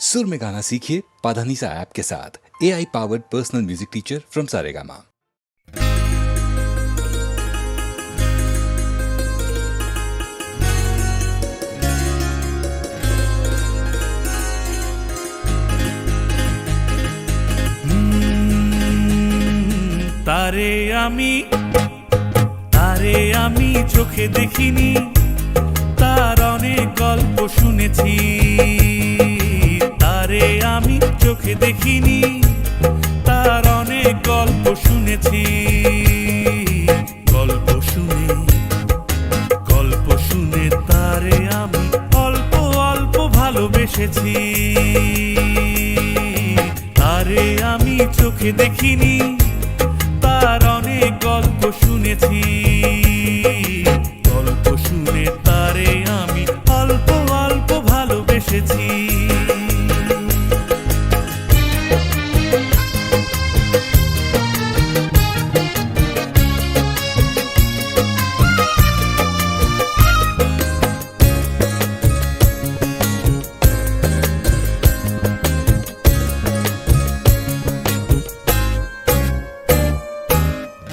सुर में गाना सीखिए पाधानीसा ऐप के साथ। AI powered personal music teacher from Saregama. তারে আমি চোখে দেখিনি, তার অনেক গল্প শুনেছি। তারে আমি চোখে দেখিনি, তার অনেক গল্প শুনেছি। গল্প শুনে তারে আমি অল্প অল্প ভালোবেসেছি। তারে আমি চোখে দেখিনি, তার অনেক গল্প শুনেছি। গল্প শুনে তারে আমি অল্প অল্প ভালোবেসেছি।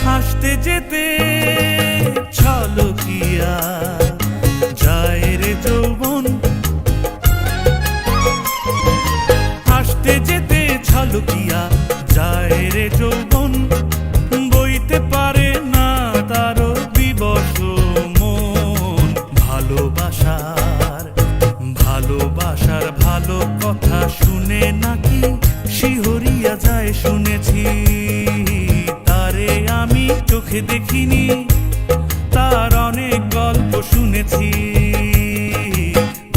হাসতে যেতে ছলকিয়া যায় রে যৌবন, হাসতে যেতে ছলকিয়া যায় রে যৌবন। বইতে পারে না তারও বিবশ মন। ভালোবাসার ভালো কথা শুনে নাকি শিহরিয়া যায় শুনেছি। তারে আমি চোখে দেখিনি, তার অনেক গল্প শুনেছি।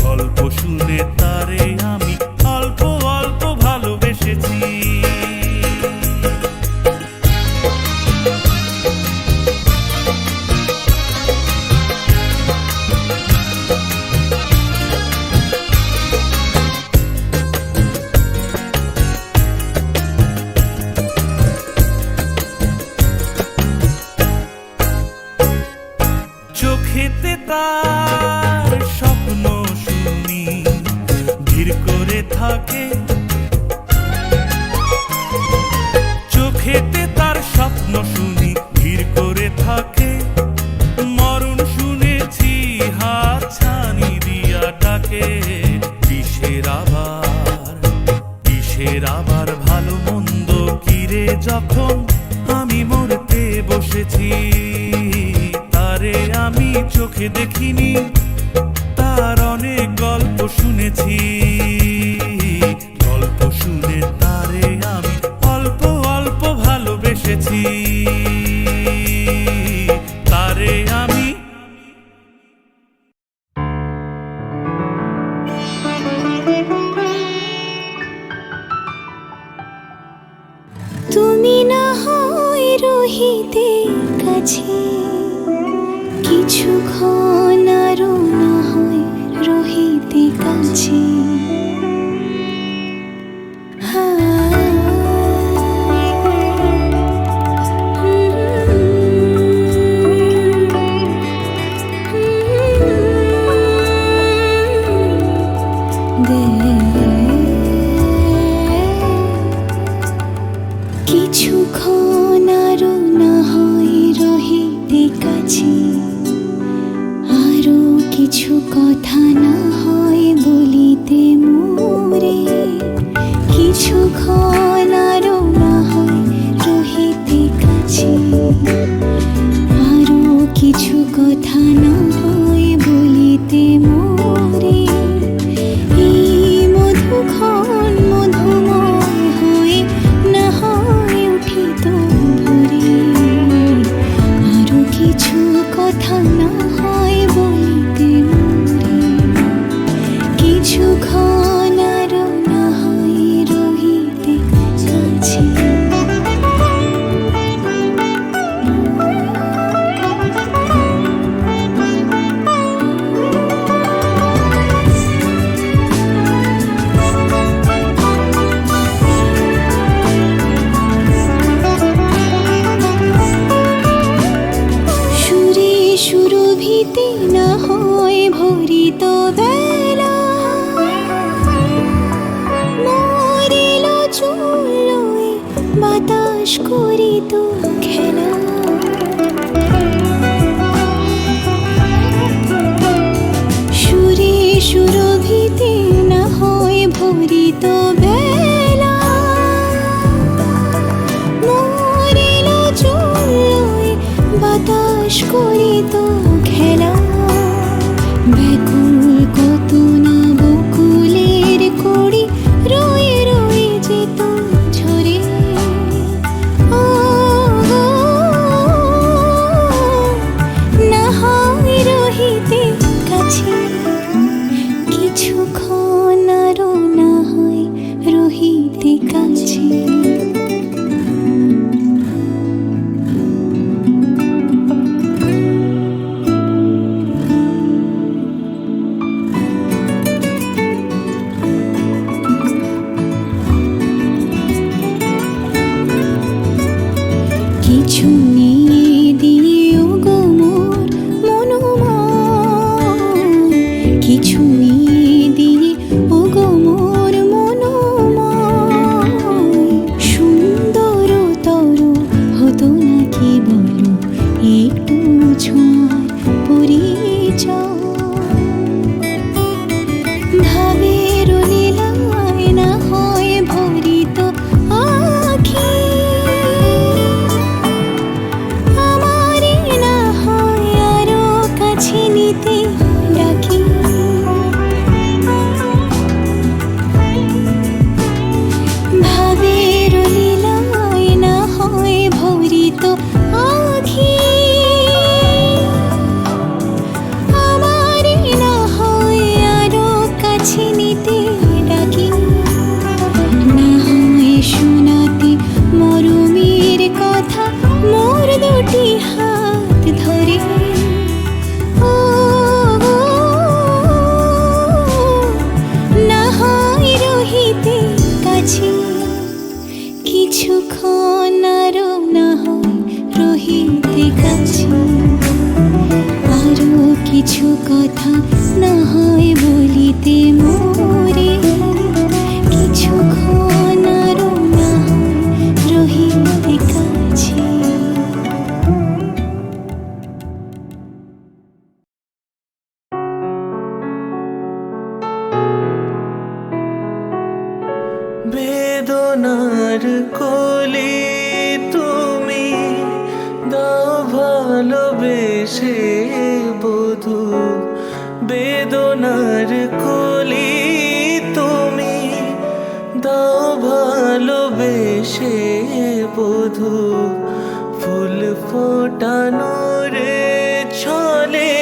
গল্প শুনে তারে আমি অল্প অল্প ভালোবেসেছি। চোখেতে তার স্বপ্ন শুনি ধীর করে থাকে। চোখেতে তার স্বপ্ন শুনি ধীর করে থাকে। মরণ শুনেছি হাত ছানি দিয়া ডাকে। কিসের আবার ভালো মন্দ কিরে যখন আমি মরতে বসেছি। তারে আমি চোখে দেখিনি, তার অনেক গল্প শুনেছি। গল্প শুনে তারে আমি অল্প অল্প ভালোবেসেছি। তারে আমি তুমি না হয় রহিতে কাছে, কিছুক্ষণ আরো না হয় রহিতে কাছে। কিছুক্ষণ আরো না হয় রহিতে কাছে, আরো কিছু কথা না হয় বলিতে মোরে। কিছুক্ষণ আরো না হয় রহিতে কাছে, আরো কিছু কথা না হয় বলিতে মোরে। এই মধুক্ষণ মধুময় হয়ে না হয় উঠিত ভোরে। আরো কিছু কথা না হয় বলিতে মোরে। কিছুক্ষণ আরো না হয় রহিতে বাতাস করিত খেলা। সুরে সুরভিতে না হয় ভরিত বেলা। মরিল চুলোয় বাতাস করিত খেলা। ব্যাকুল কত না বকুলের কড়ি রয়ে রয়ে যেত ঝরে। ও না হয় রহিতে কাছে কিছুক্ষণ আরো, না হয় রহিতে কাছে। কিছু নিয়ে দিও গো মোর মনোময়, কিছু নিয়ে দিয়ে ও গো মোর মনোময়। সুন্দর তর হতো নাকি বলো একটু ছোঁয়ার পরিচয়। ভাবের লীলায় না হয় ভরিত আখি। আমারে না হয় আরো কাছে নিতে ডাকি। ভাবের লীলায় না হয় ভরিত আখি। আমারে না হয় আরো কাছে নিতে ডাকি। না হয় শোনাতে মরমের কথা মোর দুটি হাত ধরে। ও না হয় রহিতে কাছে কিছুক্ষণ আরো, না হয় রহিতে কাছে। আরো কিছু কথা না হয় বলিতে মোরে। কিছুক্ষণ আরো, না হয় রহিতে কাছে। বেদনার কোলে তুমি দাও ভালোবেসে বধূ। বেদনার কোলে তুমি দাও ভালোবেসে বধূ। ফুল ফোটানোর ছলে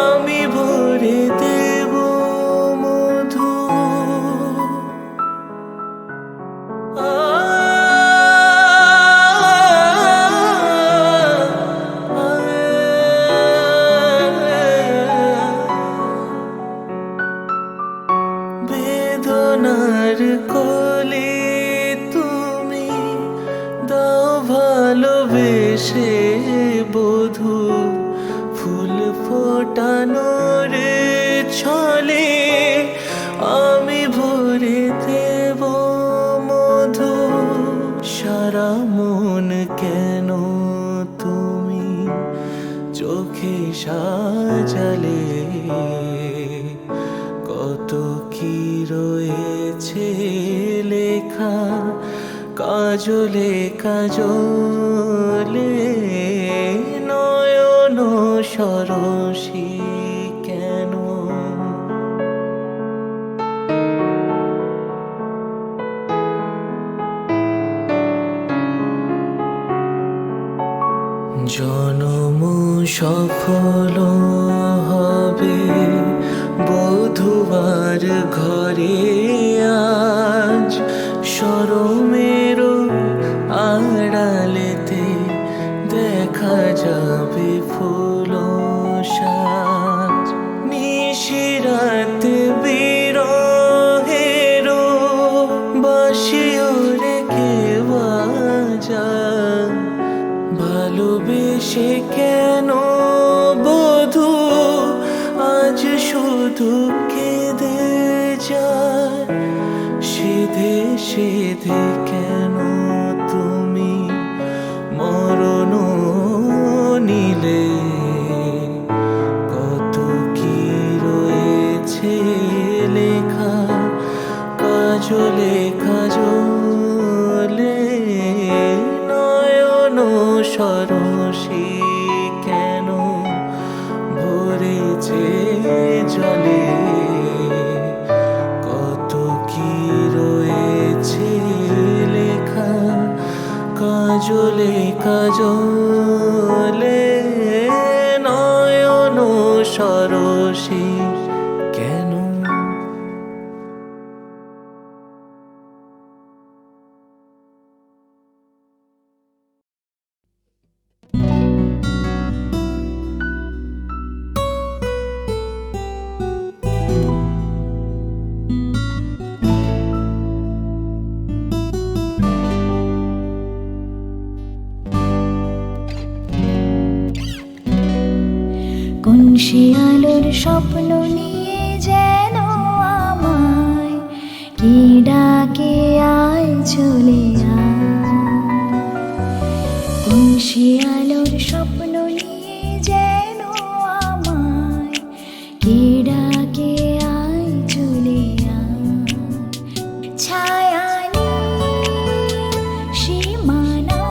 আমি ভরে দেব মধু। বেদনার কোলে তুমি দাও ভালোবেসে বধূ। ফুল ফোটানোর ছলে আমি ভরে দেব মধু। সারা মন কেন তুমি চোখে সাজালে, কত কি রয়েছে লেখা কাজলে কাজলে। নয়ন সরসী কেন জনম সফল হবে বধুবার ঘরে আজ। শরমের আড়ালেতে দেখা যাবে ফুল সাজ। নিশিরাতে বিরহের বাঁশিও রেখে বাজায়। ভালোবেসে কেন বধূ আজ শুধু কেঁদে যায়। সেধে সেধে কেন তুমি কাজলে কাজলে নয়ন সরসী কেন ভরেছে জলে কত কি রয়েছে লেখা কাজলে কাজলে নয়ন সরসী কেন। কোন সে আলোর স্বপ্ন নিয়ে যেন আমায় কি ডাকে আয় চলে আয়। কোন সে আলোর স্বপ্ন নিয়ে যেন আমায় কি ডাকে আয় চলে আয়। ছায়া সীমানা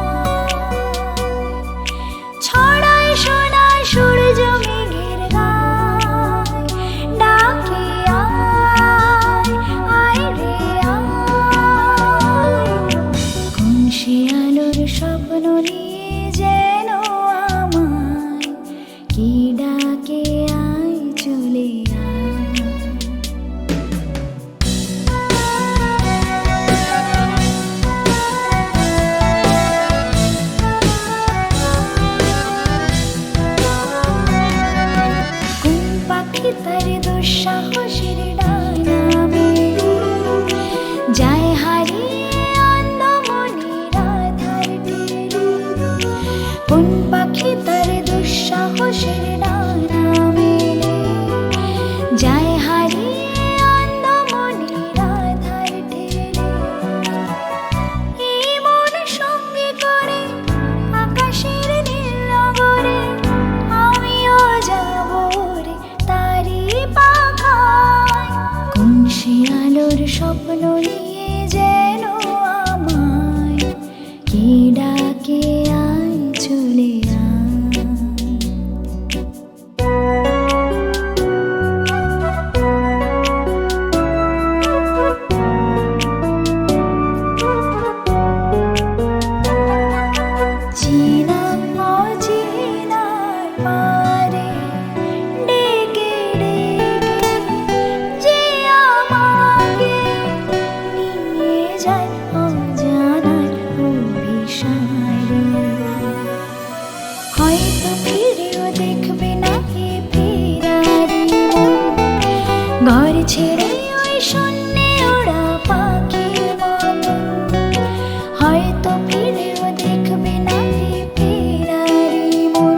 ছড়ায় সোনা সূর্য মেঘের গায় ডাকে আয় আয় রে আয়। কোন সে আলোর স্বপ্ন নিয়ে যেন আমায় কি ডাকে আয় চলে আয়। কোন পাখি তার দুঃসাহসের ডানা মেলে যায় হারিয়ে অন্ধমনির আধার টেনে। কোন পাখি তার দুঃসাহসের ডানা মেলে যায় হারিয়ে অন্ধমনির আধার টেনে। এই মন সঙ্গে করে আকাশের নীল নগরে আমিও যাব রে তারি পাখায়। কোন সে আলোর স্বপ্ন নিয়ে যেন আমায় কি ডাকে আয় চলে আয়। চেনা অচেনার পারে ডেকে ডেকে যে আমাকে নিয়ে যায় অজানার অভিসারে। হয়তো ফিরেও দেখবে না এ ফেরারি মন, ঘর ছেড়ে ওই শূন্যে ওরা পাখির মতো। হয়তো ফিরেও দেখবে না এ ফেরারি মন,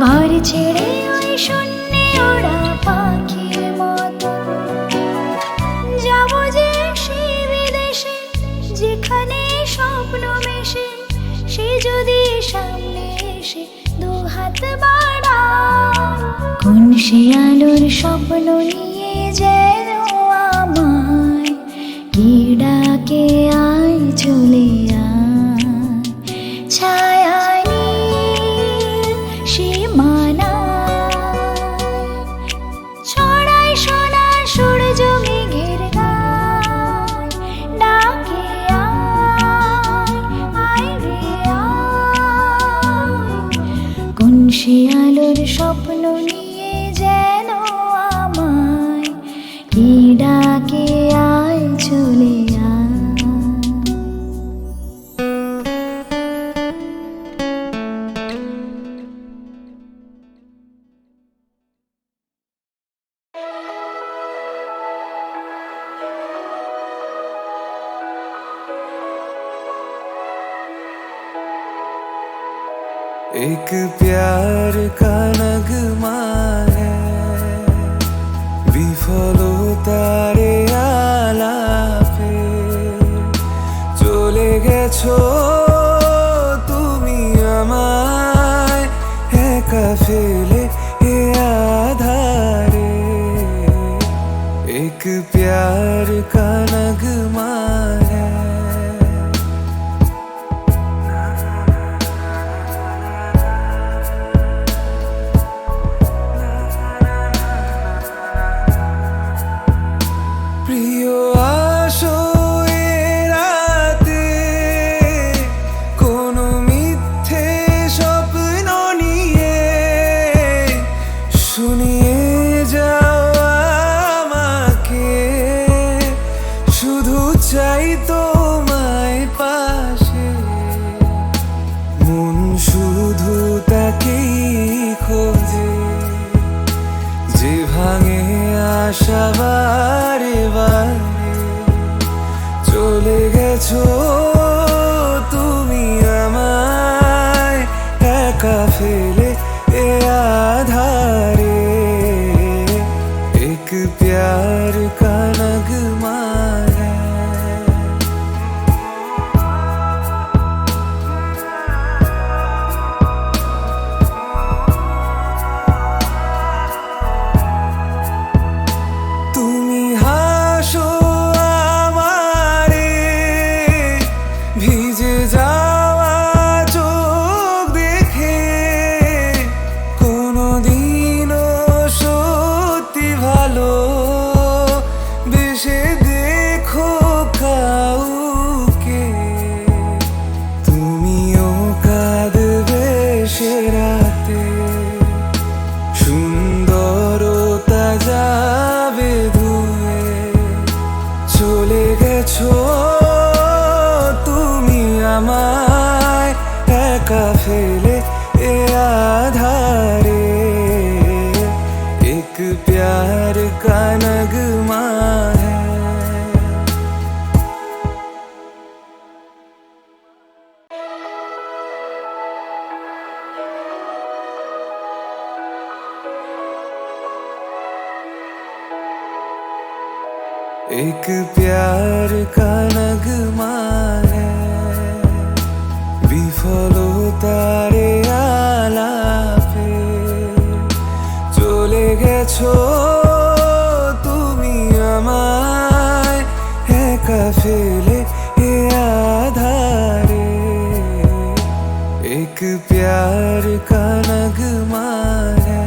ঘর ছেড়ে ওই শূন্যে ওরা পাখির মতো। যাব যে সেই বিদেশে যেখানে স্বপ্ন মেশে, সে যদি সামনে এসে দু হাত বাড়ায়। কোন সে আলোর স্বপ্ন নিয়ে যেন আমায় কি ডাকে আয় চলে আয়। ছায়া সীমানা ছড়ায় সোনা সূর্য মেঘের গায় ডাকে আয় আয় রে আয়। কোন সে আলোর স্বপ্ন নিয়ে যেন আমায় কি ডাকে আয় চলে আয়। एक प्यार का नगमा है বিফলতারে আলাপে চলে গেছো তুমি আমায় একা ফেলে এ আধারে। एक प्यार प्यार का नगमा है। প্রিয় আসো এ রাতে, কোনো মিথ্যে স্বপ্ন নিয়ে শুনিয়ে যাও আমাকে। শুধু চাই তোমায় পাশে, মন শুধু তাকেই খোঁজে যে ভাঙে আশা বারে বারে। চলে গেছো তুমি আমায় একা ফেলে এ আধারে। एक प्यार का नगमा है। তুমি হাসো আমারে, ভিজে যাওয়া চোখ দেখে। কোনোদিনও সত্যি ভালো বেশে দেখো কাউকে। তুমিও কাঁদবে সে রাতে, সুন্দরতা যাবে ধুয়ে। চলে গেছো তুমি আমায় একা ফেলে এ আধারে। एक प्यार का नगमा है। एक प्यार का नगमा है। বিফলতারে আলাপে চলে গেছো তুমি আমায় একা ফেলে এ আধারে। एक प्यार का नगमा है।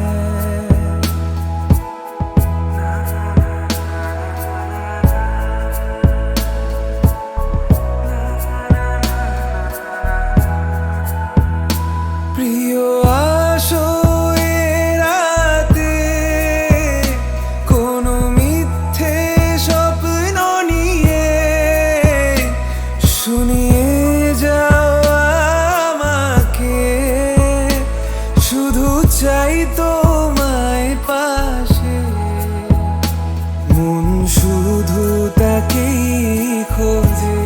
প্রিয় আসো এ রাতে, কোনো মিথ্যে স্বপ্ন নিয়ে শুনিয়ে যাও আমাকে। শুধু চাই তোমায় পাশে, মন শুধু তাকেই খোঁজে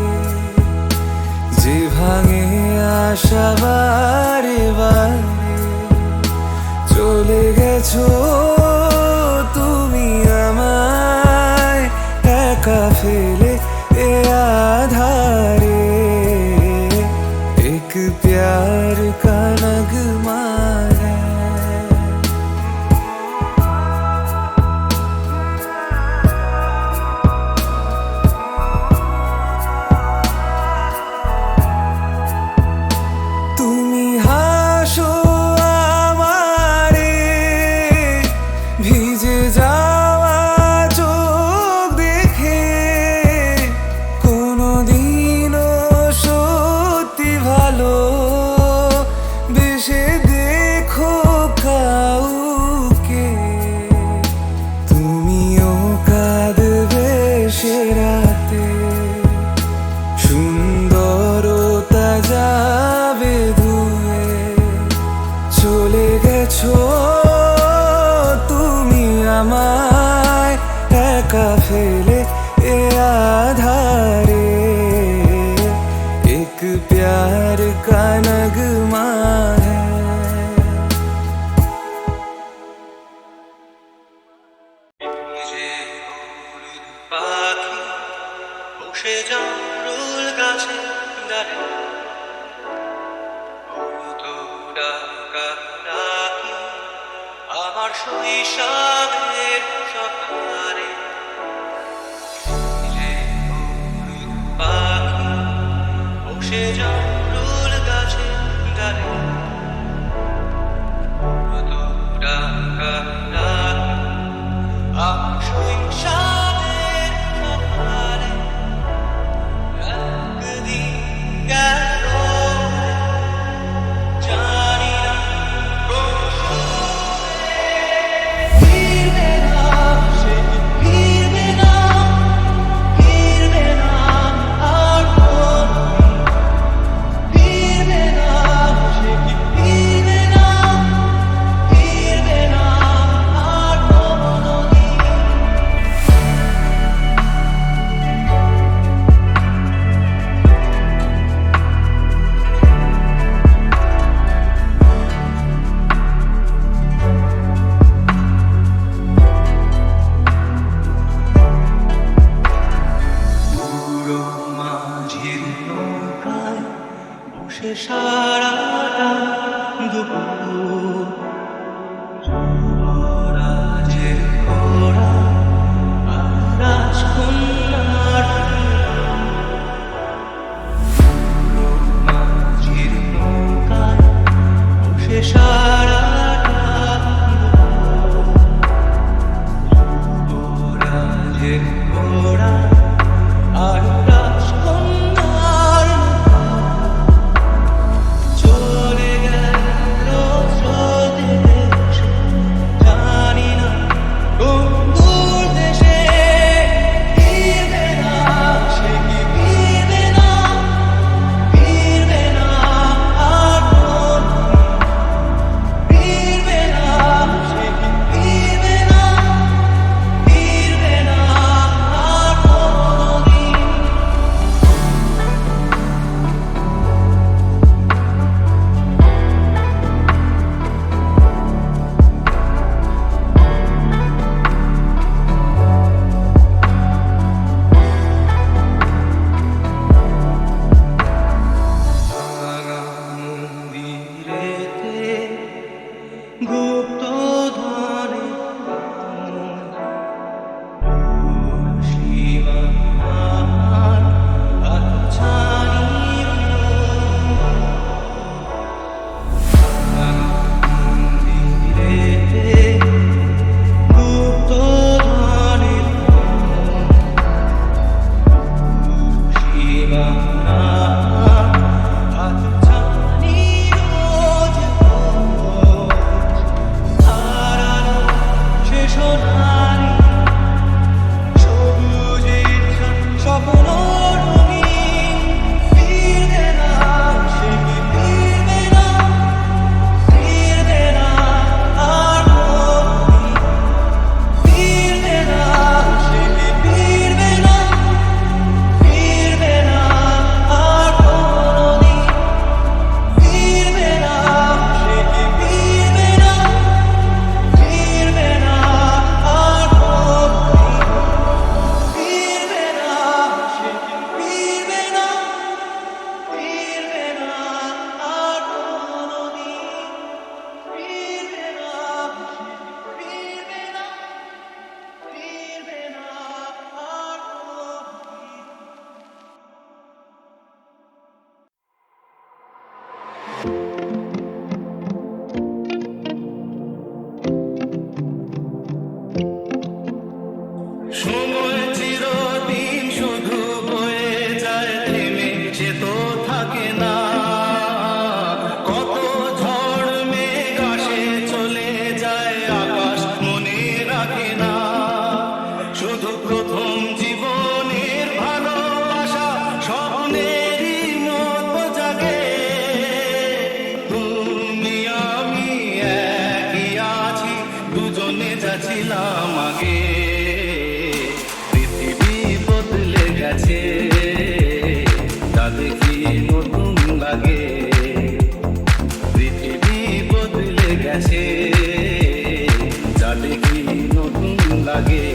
যে ভাঙে আশা বারে বারে। চলে গেছো তুমি আমায় একা ফেলে এ আধারে। एक प्यार का नगमा है। তুমি হাসো আমারে, ভিজে যাওয়া চোখ দেখে। কোনোদিনও সত্যি ভালো বেশে দেখো কাউকে। তুমিও কাঁদবে সে রাতে, সুন্দরতা যাবে ধুয়ে। চলে গেছো তুমি আমায় একা ফেলে এ আধারে। एक प्यार का नगमा है। যে হলুদ পাখি বসে জামরুল গাছে দাঁড়ে, তো ডাকা ডাকি আমার শৈশবের সকালে। বসে জামরুল গাছে ডালে কত ডাকা ডাক শৈশবের সকালে একদিন গেল জানি না কোন সুরে ফিরবে না সে ফিরবে না ফিরবে না আর কোনদিন ফিরবে না সে ফিরবে না ফিরবে না আর কোনদিন পুরো মাঝির নৌকায় বসে সারাটা দুপুর যুবরাজের ঘোড়া আর রাজকন্যার পুরো মাঝির নৌকায় বসে সারাটা দুপুর যুবরাজের ঘোড়া আর রাজকন্যার চলে গেল স্রোতে ভেসে, জানি না কোন দূর দেশে ফিরবে না সে কি ফিরবে না ফিরবে না আর কোনদিন ফিরবে না সে কি ফিরবে না ফিরবে না আর কোনদিন ভাঙা মন্দিরেতে গুপ্ত ধনে সীমার আচ্ছানির মন্দিরেতে গুপ্ত ধনে সীমার আচ্ছানির হারানো সে সোনালি সবুজের স্বপ্ন রঙিন ফিরবে না সে কি ফিরবে না ফিরবে না আর কোনদিন ফিরবে না সে কি ফিরবে না ফিরবে না আর কোনদিন ফিরবে না সে কি ফিরবে না ফিরবে না আর কোনদিন ফিরবে না সে কি ফিরবে না ফিরবে না আর কোনদিন ফিরবে না সে কি ফিরবে না ফিরবে না আর কোনদিন সময় চিরদিন শুধু বয়ে যায় থেমে সে তো থাকে না কত ঝড় মেঘ আসে চলে যায় আকাশ মনে রাখে না শুধু প্রথম জীবনের ভালোবাসা স্বপ্নেরই মতো জাগে তুমি আমি একই আছি দুজনে যাচ্ছিলাম আগে পৃথিবী বদলে গেছে তা দেখি নতুন লাগে পৃথিবী বদলে গেছে যা দেখি নতুন লাগে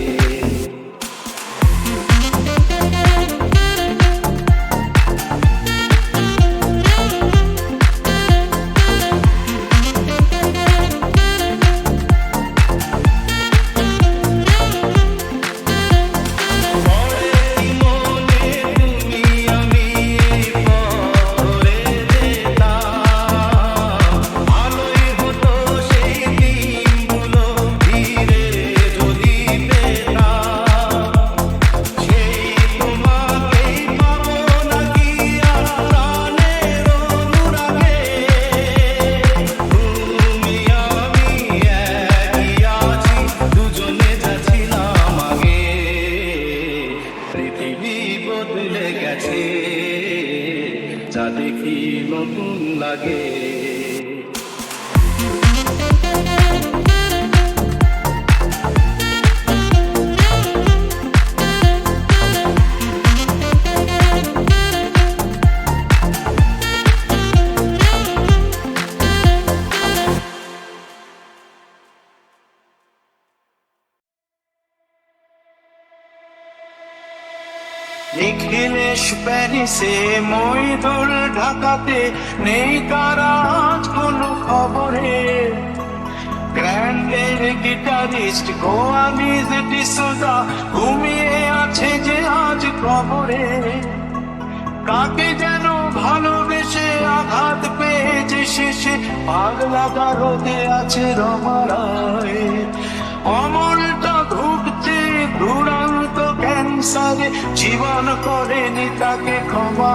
পরে মনে তুমি আমি এই পথ বদলে গেছে, যা দেখি নতুন লাগে। নিখিলেশ প্যারিসে, মইদুল ঢাকাতে, নেই তারা আজ কোনো খবরে। গ্র্যান্ডের গিটারিস্ট গোয়ানিজ ডিসোজা ঘুমিয়ে আছে যে আজ কবরে। কাকে যেন ভালোবেসে আঘাত পেয়েছে শেষে, পাগলা গারদে আছে রমারায়। অমলটা ভুগছে দুরন্ত ক্যান্সারে, জীবন করেনি তাকে ক্ষমা।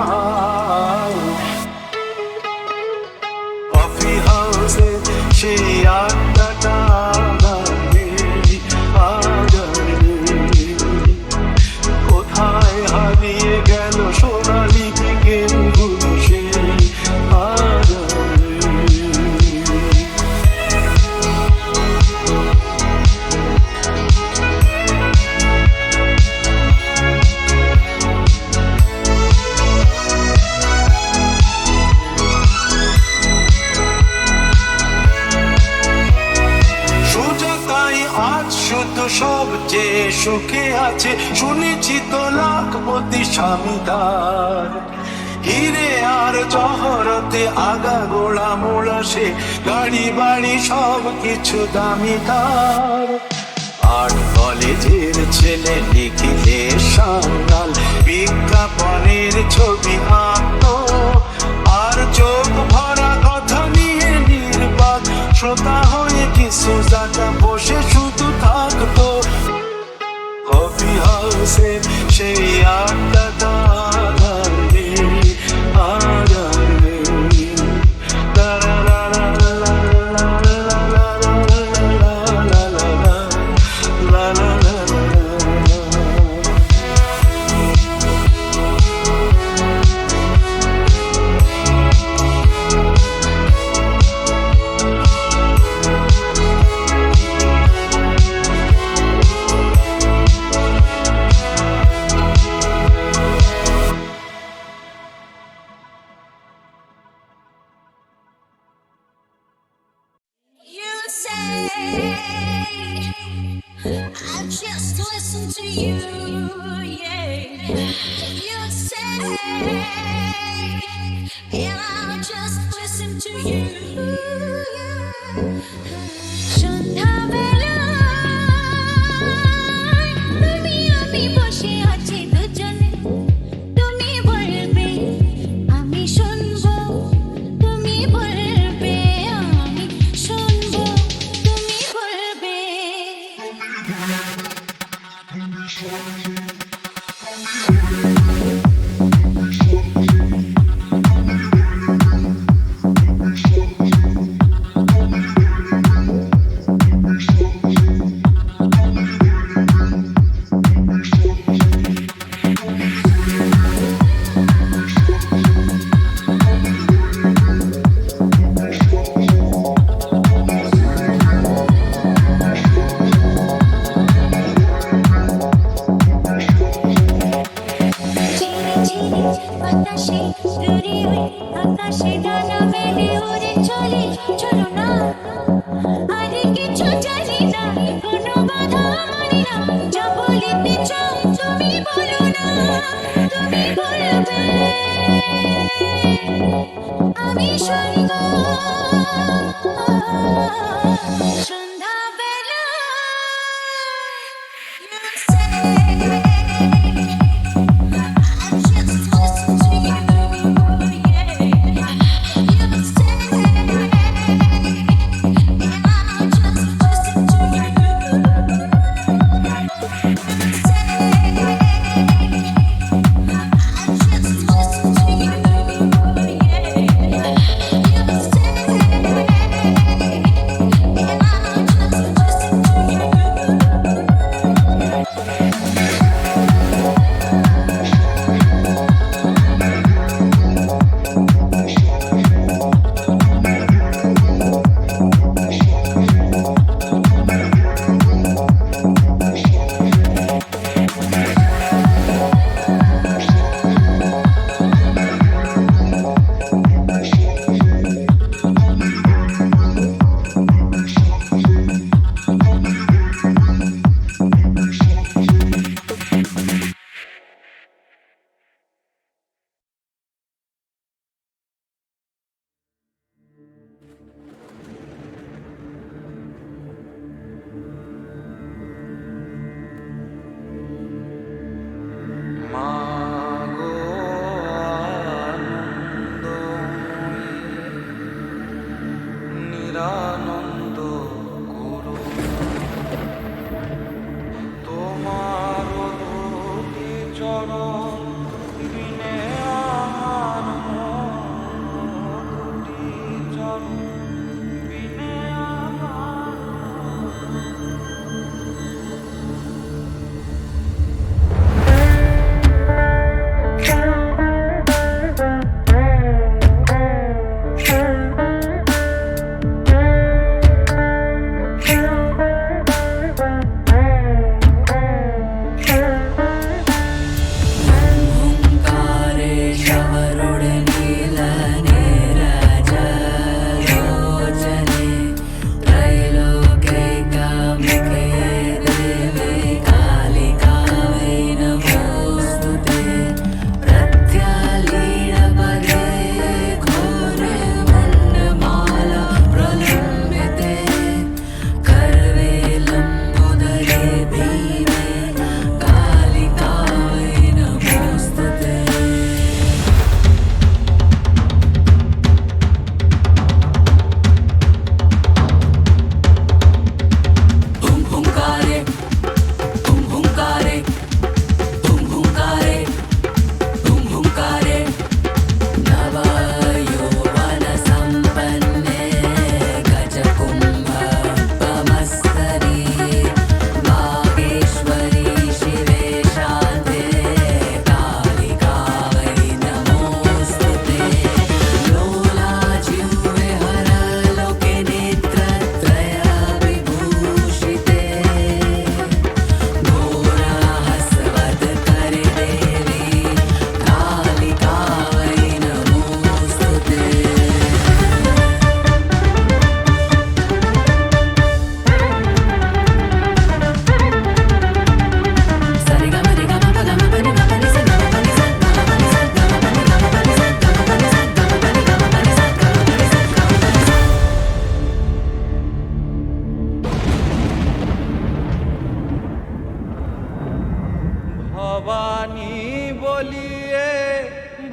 কফি হাউসে সেই আড্ডাটা কোথায় হারিয়ে গেল সোনালি বিকেলগুলো সেই সবচেয়ে সুখে আছে, শুনেছি তো লাখপতি স্বামী তার। হিরে আর জহরতে আগা গোড়া মোড়া সে, গাড়ি বাড়ি সব কিছু দামি তার। আর্ট কলেজের ছেলে লিখিলে সাঙ্গাল, বিজ্ঞাপনের ছবি আঁকতো আর চোখ ভরা কথা নিয়ে নির্বাক শ্রোতা হয়ে কিছু জায়গা বসে শুধু থাকতো। কফি হাউসে সেই আড্ডাটা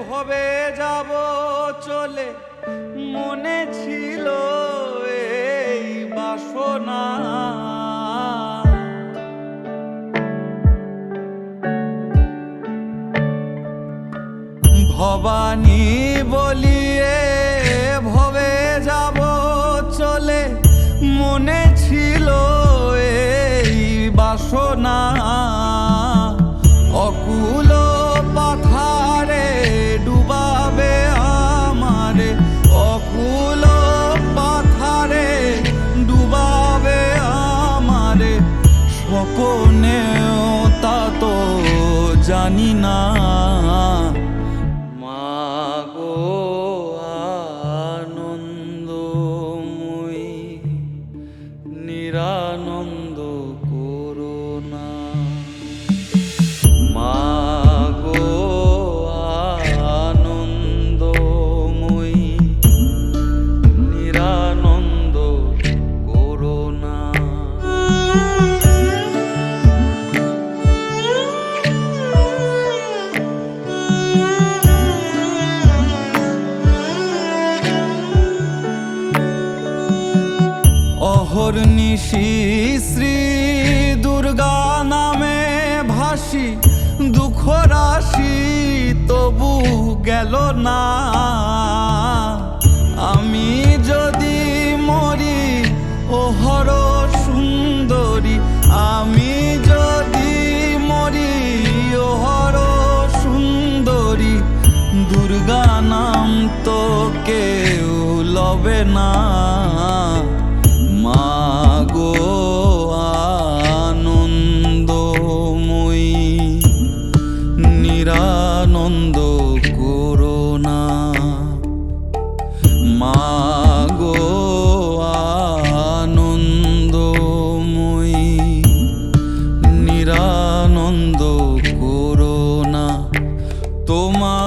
ভবে যাব চলে, মনে ছিল এই বাসনা। ভবানী বলিয়ে ভবে যাব চলে, মনে ছিল এই বাসনা। অকুল পাথারে ডুবাবে আমারে, অকুল পাথারে ডুবাবে আমারে, স্বপনেও তা তো জানি না। মাগো আনন্দময়ী, নিরানন্দ করুণা। মাগো আনন্দময়ী, নিরানন্দ করুণা। অহর্নিশি শ্রী দুর্গা নামে ভাসি, দুঃখ রাশি তবু গেল না। আমি যদি মরি ওহর সুন্দরী, আমি যদি মরি ওহর সুন্দরী, দুর্গা নাম তো কেউ লবে না। মাগো আনন্দময়ী, নিরানন্দ করুণা। মাগো আনন্দময়ী, নিরানন্দ করুণা। তোমার